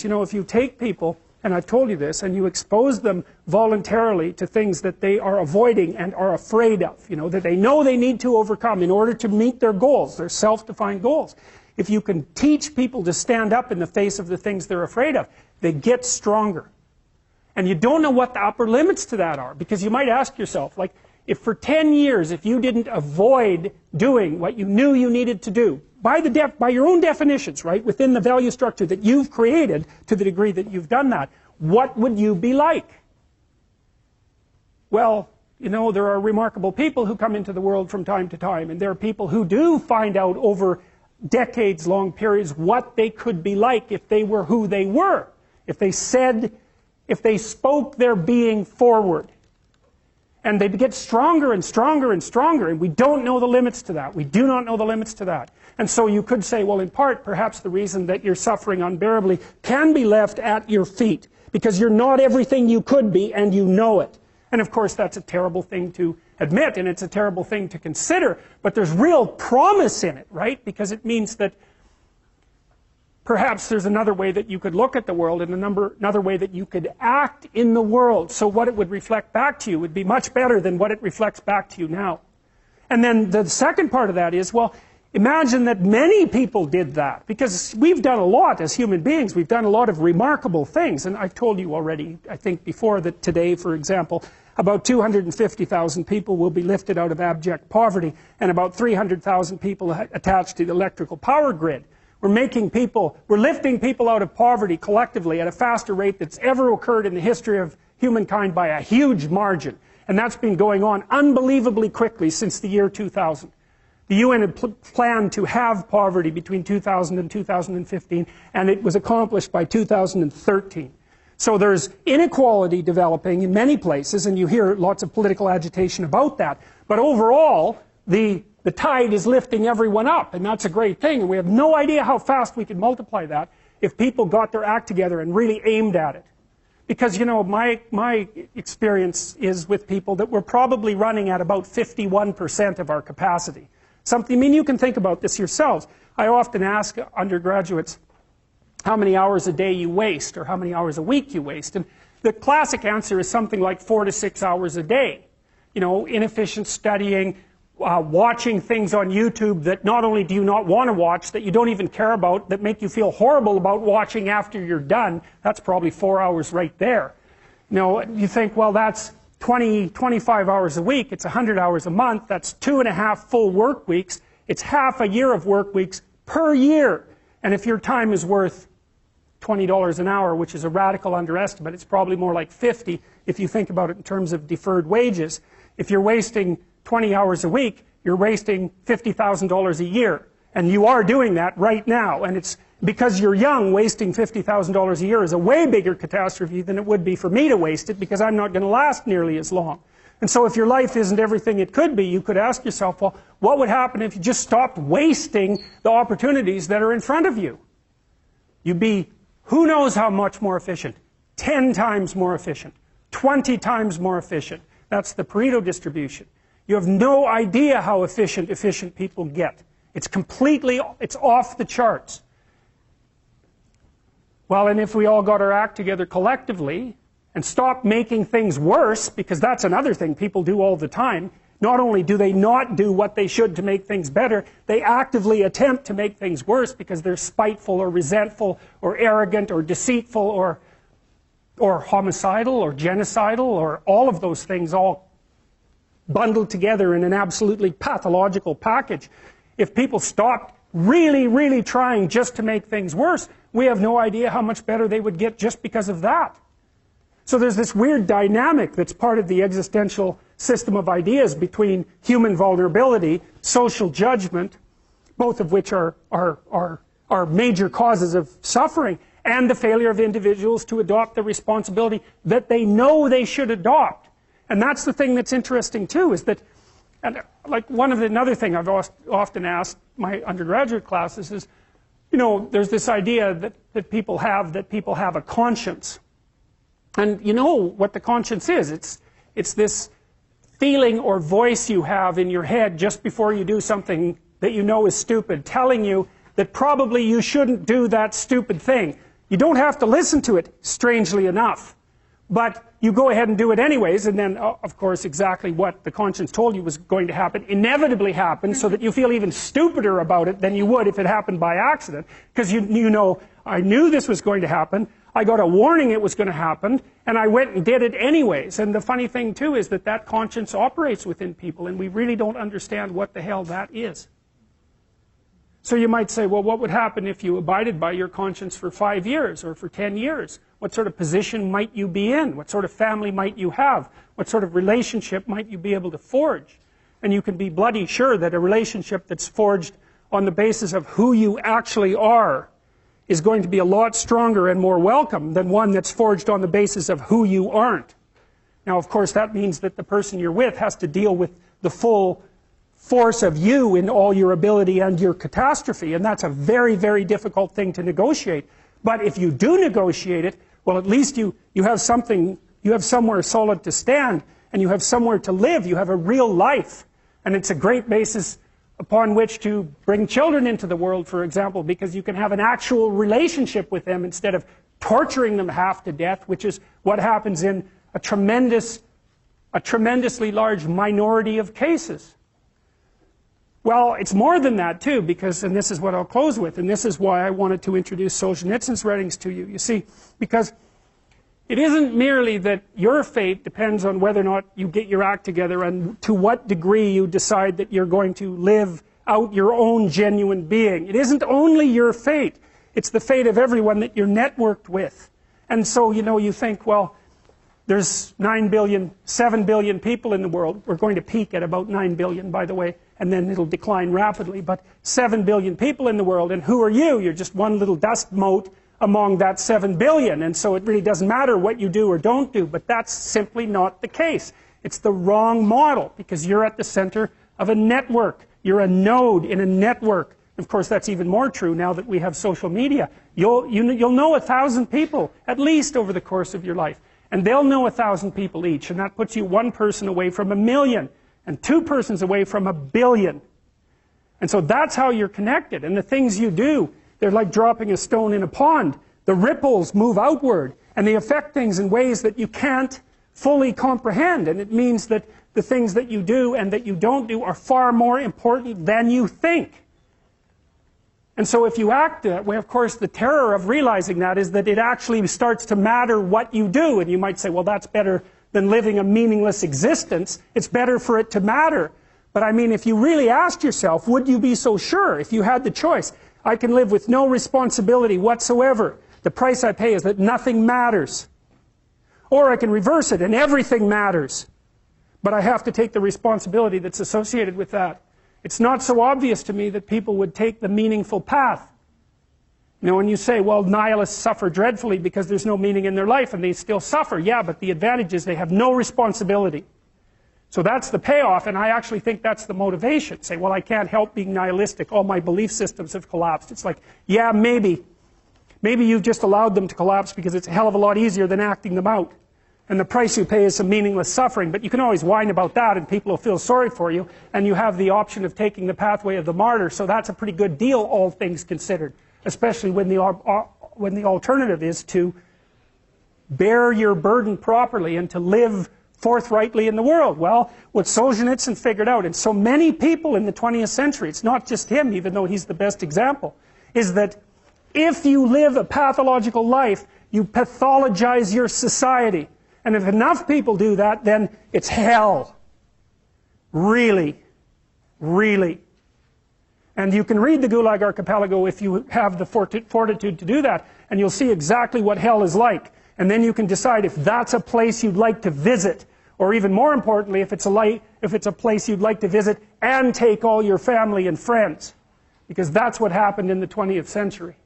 You know, if you take people, and I've told you this, and you expose them voluntarily to things that they are avoiding and are afraid of, you know, that they know they need to overcome in order to meet their goals, their self-defined goals. If you can teach people to stand up in the face of the things they're afraid of, they get stronger. And you don't know what the upper limits to that are, because you might ask yourself, like, if for 10 years, if you didn't avoid doing what you knew you needed to do, by your own definitions, right, within the value structure that you've created to the degree that you've done that, what would you be like? Well, you know, there are remarkable people who come into the world from time to time, and there are people who do find out over decades-long periods what they could be like if they were who they were, if they spoke their being forward. And they get stronger and stronger and stronger, and we don't know the limits to that. We do not know the limits to that. And so you could say, well, in part, perhaps the reason that you're suffering unbearably can be left at your feet, because you're not everything you could be, and you know it. And of course, that's a terrible thing to admit, and it's a terrible thing to consider, but there's real promise in it, right? Because it means that perhaps there's another way that you could look at the world, and another way that you could act in the world, so what it would reflect back to you would be much better than what it reflects back to you now. And then the second part of that is, well, imagine that many people did that, because we've done a lot as human beings. We've done a lot of remarkable things, and I've told you already, I think before, that today, for example, about 250,000 people will be lifted out of abject poverty, and about 300,000 people attached to the electrical power grid. We're lifting people out of poverty collectively at a faster rate that's ever occurred in the history of humankind by a huge margin. And that's been going on unbelievably quickly since the year 2000. The UN had planned to have poverty between 2000 and 2015, and it was accomplished by 2013. So there's inequality developing in many places, and you hear lots of political agitation about that. But overall, the tide is lifting everyone up, and that's a great thing. And we have no idea how fast we could multiply that if people got their act together and really aimed at it. Because, you know, my experience is with people that we're probably running at about 51% of our capacity. I mean, you can think about this yourselves. I often ask undergraduates how many hours a day you waste, or how many hours a week you waste. And the classic answer is something like 4 to 6 hours a day. You know, inefficient studying, watching things on YouTube that not only do you not want to watch, that you don't even care about, that make you feel horrible about watching after you're done. That's probably 4 hours right there. You know, you think, well, that's 25 hours a week, it's 100 hours a month, that's 2.5 full work weeks, it's half a year of work weeks per year. And if your time is worth $20 an hour, which is a radical underestimate, it's probably more like 50 if you think about it in terms of deferred wages. If you're wasting 20 hours a week, you're wasting $50,000 a year. And you are doing that right now. And it's because you're young, wasting $50,000 a year is a way bigger catastrophe than it would be for me to waste it, because I'm not going to last nearly as long. And so if your life isn't everything it could be, you could ask yourself, well, what would happen if you just stopped wasting the opportunities that are in front of you? You'd be, who knows how much more efficient? 10 times more efficient. 20 times more efficient. That's the Pareto distribution. You have no idea how efficient people get. It's off the charts. Well, and if we all got our act together collectively and stopped making things worse, because that's another thing people do all the time, not only do they not do what they should to make things better, they actively attempt to make things worse because they're spiteful or resentful or arrogant or deceitful or homicidal or genocidal, or all of those things all bundled together in an absolutely pathological package. If people stopped really, really trying just to make things worse, we have no idea how much better they would get just because of that. So there's this weird dynamic that's part of the existential system of ideas between human vulnerability, social judgment, both of which are major causes of suffering, and the failure of individuals to adopt the responsibility that they know they should adopt. And that's the thing that's interesting too, is that, and like another thing I've often asked my undergraduate classes is, you know, there's this idea that people have a conscience. And you know what the conscience is. It's this feeling or voice you have in your head just before you do something that you know is stupid, telling you that probably you shouldn't do that stupid thing. You don't have to listen to it, strangely enough. But you go ahead and do it anyways, and then, of course, exactly what the conscience told you was going to happen inevitably happens, so that you feel even stupider about it than you would if it happened by accident. Because you know, I knew this was going to happen, I got a warning it was going to happen, and I went and did it anyways. And the funny thing, too, is that that conscience operates within people, and we really don't understand what the hell that is. So you might say, well, what would happen if you abided by your conscience for 5 years or for 10 years? What sort of position might you be in? What sort of family might you have? What sort of relationship might you be able to forge? And you can be bloody sure that a relationship that's forged on the basis of who you actually are is going to be a lot stronger and more welcome than one that's forged on the basis of who you aren't. Now, of course, that means that the person you're with has to deal with the full force of you in all your ability and your catastrophe, and that's a very, very difficult thing to negotiate. But if you do negotiate it, well, at least you have something, you have somewhere solid to stand, and you have somewhere to live, you have a real life, and it's a great basis upon which to bring children into the world, for example, because you can have an actual relationship with them instead of torturing them half to death, which is what happens in a tremendously large minority of cases. Well, it's more than that too, because, and this is what I'll close with, and this is why I wanted to introduce Solzhenitsyn's writings to you. You see, because it isn't merely that your fate depends on whether or not you get your act together and to what degree you decide that you're going to live out your own genuine being. It isn't only your fate, it's the fate of everyone that you're networked with. And so, you know, you think, well, there's 9 billion, 7 billion people in the world. We're going to peak at about 9 billion, by the way, and then it'll decline rapidly. But 7 billion people in the world, and who are you? You're just one little dust mote among that 7 billion, and so it really doesn't matter what you do or don't do. But that's simply not the case. It's the wrong model, because you're at the center of a network. You're a node in a network. Of course, that's even more true now that we have social media. You'll know 1,000 people, at least, over the course of your life. And they'll know 1,000 people each, and that puts you one person away from 1 million, and 2 persons away from 1 billion. And so that's how you're connected. And the things you do, they're like dropping a stone in a pond. The ripples move outward, and they affect things in ways that you can't fully comprehend. And it means that the things that you do and that you don't do are far more important than you think. And so if you act that way, of course, the terror of realizing that is that it actually starts to matter what you do. And you might say, well, that's better than living a meaningless existence. It's better for it to matter. But I mean, if you really asked yourself, would you be so sure if you had the choice? I can live with no responsibility whatsoever. The price I pay is that nothing matters. Or I can reverse it and everything matters. But I have to take the responsibility that's associated with that. It's not so obvious to me that people would take the meaningful path. You know, when you say, well, nihilists suffer dreadfully because there's no meaning in their life, and they still suffer. Yeah, but the advantage is they have no responsibility. So that's the payoff, and I actually think that's the motivation. Say, well, I can't help being nihilistic. All my belief systems have collapsed. It's like, yeah, maybe. Maybe you've just allowed them to collapse because it's a hell of a lot easier than acting them out. And the price you pay is some meaningless suffering, but you can always whine about that and people will feel sorry for you, and you have the option of taking the pathway of the martyr, so that's a pretty good deal, all things considered, especially when the alternative is to bear your burden properly and to live forthrightly in the world. Well, what Solzhenitsyn figured out, and so many people in the 20th century, it's not just him, even though he's the best example, is that if you live a pathological life, you pathologize your society. And if enough people do that, then it's hell. Really. Really. And you can read the Gulag Archipelago if you have the fortitude to do that, and you'll see exactly what hell is like. And then you can decide if that's a place you'd like to visit, or even more importantly, if it's a place you'd like to visit and take all your family and friends. Because that's what happened in the 20th century.